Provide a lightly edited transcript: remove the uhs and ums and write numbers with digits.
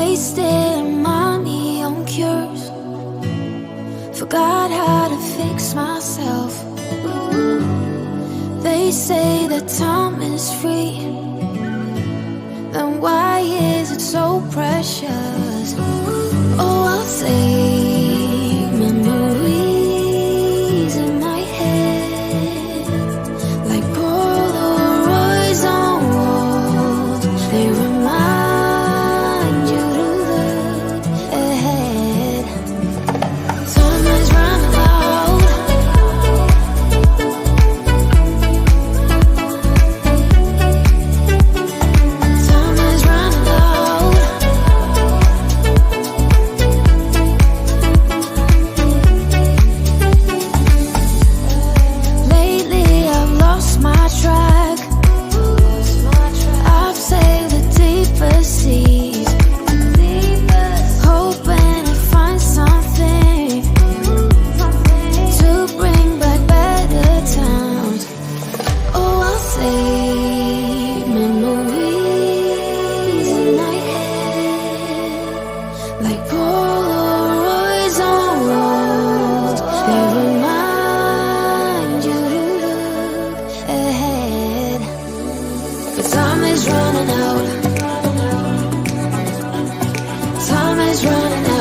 wasting money on cures. Forgot how to fix myself. They say that time is free, then why is it so precious? Oh, I'll save memories in my head, like Polaroids on walls. They remind you to look ahead. Time is running out. Time is running out. Lately I've lost my track. I've sailed the deeper seas, hoping to find something to bring back better times. Oh, I'll save memories in my head, like Polaroids on walls. They remind you to look ahead. But time is running out. Time is running out.